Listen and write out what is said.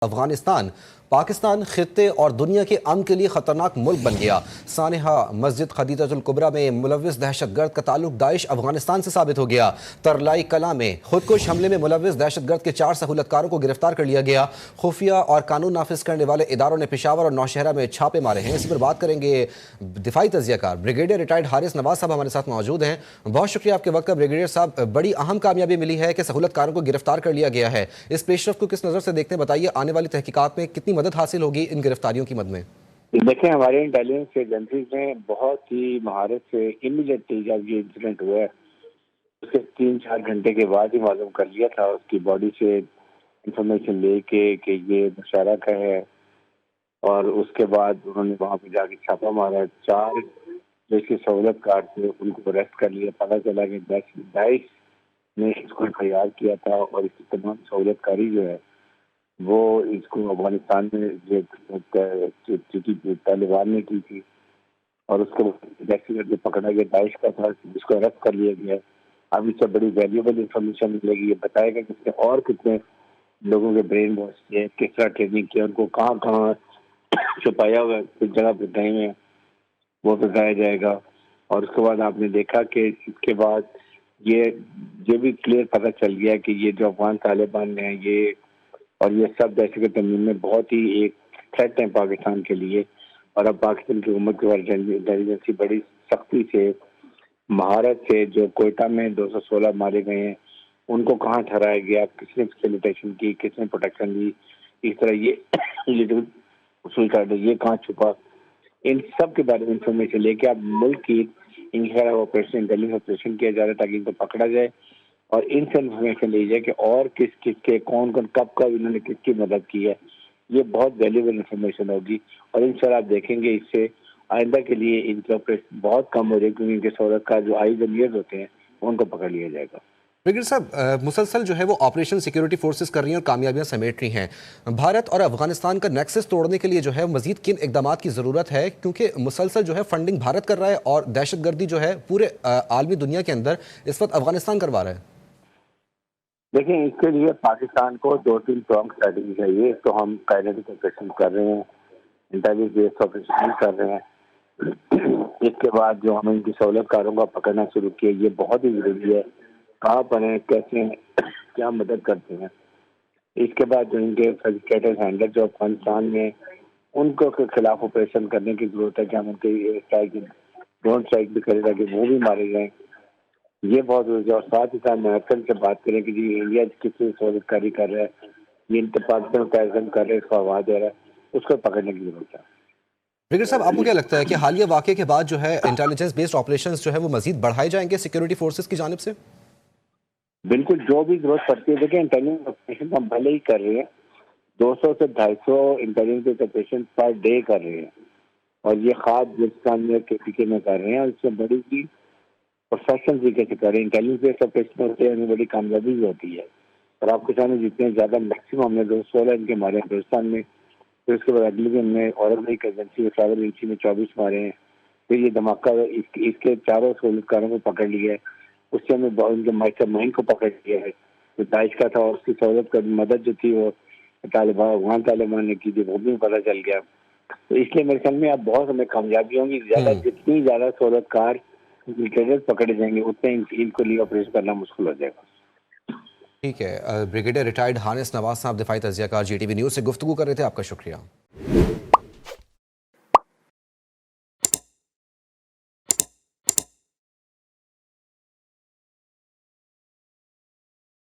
افغانستان پاکستان خطے اور دنیا کے امن کے لیے خطرناک ملک بن گیا۔ سانحہ مسجد خدیجہ الکبریٰ میں ملوث دہشت گرد کا تعلق داعش افغانستان سے ثابت ہو گیا۔ ترلائی کلاں میں خودکش حملے میں ملوث دہشت گرد کے 4 سہولت کاروں کو گرفتار کر لیا گیا۔ خفیہ اور قانون نافذ کرنے والے اداروں نے پشاور اور نوشہرہ میں چھاپے مارے ہیں۔ اسی پر بات کریں گے دفاعی تجزیہ کار بریگیڈیئر ریٹائرڈ حارث نواز صاحب ہمارے ساتھ موجود ہیں۔ بہت شکریہ آپ کے وقت کا بریگیڈیئر صاحب۔ بڑی اہم کامیابی ملی ہے کہ سہولت کاروں کو گرفتار کر لیا گیا ہے۔ اس پیش رفت کو کس نظر سے دیکھتے ہیں بتائیے، آنے والی تحقیقات میں کتنی مدد حاصل ہوگی ان گرفتاریوں کی مد میں؟ دیکھیں، ہمارے انٹیلیجنس ایجنسیز نے بہت ہی مہارت سے امیڈیٹلی جب یہ انسیڈنٹ ہوا ہے اس کے 3-4 گھنٹے کے بعد ہی معلوم کر لیا تھا، اس کی باڈی سے انفارمیشن لے کے کہ یہ نوشہرہ کا ہے، اور اس کے بعد انہوں نے وہاں پہ جا کے چھاپا مارا۔ 4 جو اس کے سہولت کار تھے ان کو اریسٹ کر لیا۔ پتہ چلا کہ داعش نے اس کو تیار کیا تھا، اور اس کی تمام سہولت کاری جو ہے وہ اس کو افغانستان میں طالبان نے کی تھی، اور اس کو جیسے پکڑا گیا داعش کا تھا، جس کو اریسٹ کر لیا گیا۔ اب اس سے بڑی ویلیوبل انفارمیشن ملے گی، یہ بتائے گا کہ اس نے اور کتنے لوگوں کے برین واش کیے، کس طرح ٹریننگ کیا، ان کو کہاں کہاں چھپایا ہوا ہے، کس جگہ پہ گئے ہیں وہ بتایا جائے گا۔ اور اس کے بعد آپ نے دیکھا کہ اس کے بعد یہ بھی کلیئر پتہ چل گیا کہ یہ جو افغان طالبان ہیں یہ سب دہشت گرد تنظیم میں بہت ہی ایک تھریٹ ہے پاکستان کے لیے۔ اور اب پاکستان کی حکومت کے انٹیلیجنس بڑی سختی سے مہارت سے جو کوئٹہ میں 216 مارے گئے ہیں ان کو کہاں ٹھہرایا گیا، کس نے فیسیلیٹیشن کی، کس نے پروٹیکشن دی، اس طرح یہ جو اصول کر یہ کہاں چھپا، ان سب کے بارے میں انفارمیشن لے کے اب ملک کی آپریشن انٹیلیجنس آپریشن کیا جا رہا ہے تاکہ ان کو پکڑا جائے، اور ان سے انفارمیشن لی جائے کہ اور کس کے کون کب انہوں نے کس کی مدد کی ہے۔ یہ بہت ویلیوبل انفارمیشن ہوگی، اور انشاءاللہ آپ دیکھیں گے اس سے آئندہ کے لیے ان کے آپریشن بہت کم ہو رہے ہیں، کیونکہ ان کے سہولت کا جو آئیز اینڈ ایئرز ہوتے ہیں ان کو پکڑ لیا جائے گا۔ بریگیڈیئر صاحب، مسلسل جو ہے وہ آپریشن سیکیورٹی فورسز کر رہی ہیں اور کامیابیاں سمیٹ رہی ہیں۔ بھارت اور افغانستان کا نیکسس توڑنے کے لیے جو ہے مزید کن اقدامات کی ضرورت ہے، کیونکہ مسلسل جو ہے فنڈنگ بھارت کر رہا ہے اور دہشت گردی جو ہے پورے عالمی دنیا کے اندر اس وقت افغانستان کروا رہا ہے؟ دیکھیں، اس کے لیے پاکستان کو 2-3 پرانگ اسٹریٹجی چاہیے۔ ایک تو ہم کائنیٹک آپریشن کر رہے ہیں، انٹیلیجنس بیسڈ آپریشن کر رہے ہیں۔ اس کے بعد جو ہم ان کی سہولت کاروں کا پکڑنا شروع کیا، یہ بہت ہی ضروری ہے، کہاں پر ہیں، کیسے ہیں، کیا مدد کرتے ہیں۔ اس کے بعد جو ان کے فیسیلیٹیٹر ہینڈلر جو افغانستان میں ان کو خلاف آپریشن کرنے کی ضرورت ہے کہ ہم ان کے ڈرون اسٹرائک بھی کریں تاکہ وہ بھی مارے جائیں، یہ بہت ضروری ہے۔ اور ساتھ ہی ساتھ میرکل سے بات کریں کہ جی انڈیا کس سے سہولت کاری کر رہا ہے، یہ پاکستان ٹیررزم کر رہے ہیں، اس کو آواز دے رہا ہے، اس کو پکڑنے کی ضرورت ہے۔ بریگیڈیئر صاحب، آپ کو کیا لگتا ہے کہ حالیہ واقعے کے بعد جو ہے انٹیلیجنس بیسڈ آپریشنز جو ہے وہ مزید بڑھائے جائیں گے سیکیورٹی فورسز کی جانب سے؟ بالکل، جو بھی ضرورت پڑتی ہے۔ دیکھیں، انٹیلیجنس آپریشن ہم بھلے ہی کر رہے ہیں، 200 سے 250 انٹیلیجنس آپریشن پر ڈے کر رہے ہیں، اور یہ خاص بلوچستان میں KPK میں کر رہے ہیں، اور اس سے بڑی بھی پروفیشنل طریقے سے کر رہے ہیں۔ انٹیلیجنس بیسڈ آپریشن ہوتے ہیں، بڑی کامیابی بھی ہوتی ہے، اور آپ کے سامنے جتنے زیادہ میکسیمم ہم نے 216 ان کے مارے ہیں بلوچستان میں، پھر اس کے بعد اگلے دن میں اورنگ ایجنسی ٹریول ایجنسی میں 24 مارے ہیں، پھر یہ دھماکہ اس کے 4 سہولت کاروں کو پکڑ لیا ہے، اس سے ہمیں ان کے ماسٹر مائنڈ کو پکڑ لیا ہے جو داعش کا تھا، اور اس کی سہولت کا مدد جو تھی وہ افغان طالبان نے کی تھی، وہ بھی پتہ چل گیا۔ تو اس لیے میرے خیال میں اب بہت ہمیں کامیابی ہوں گی، جتنی زیادہ سہولت کار پکڑے جائیں گے اتنے ان کو لیے آپریشن کرنا مشکل ہو جائے گا۔ ٹھیک ہے، بریگیڈیئر ریٹائرڈ حارث نواز صاحب دفاعی تجزیہ کار GTV نیوز سے گفتگو کر رہے تھے، آپ کا شکریہ۔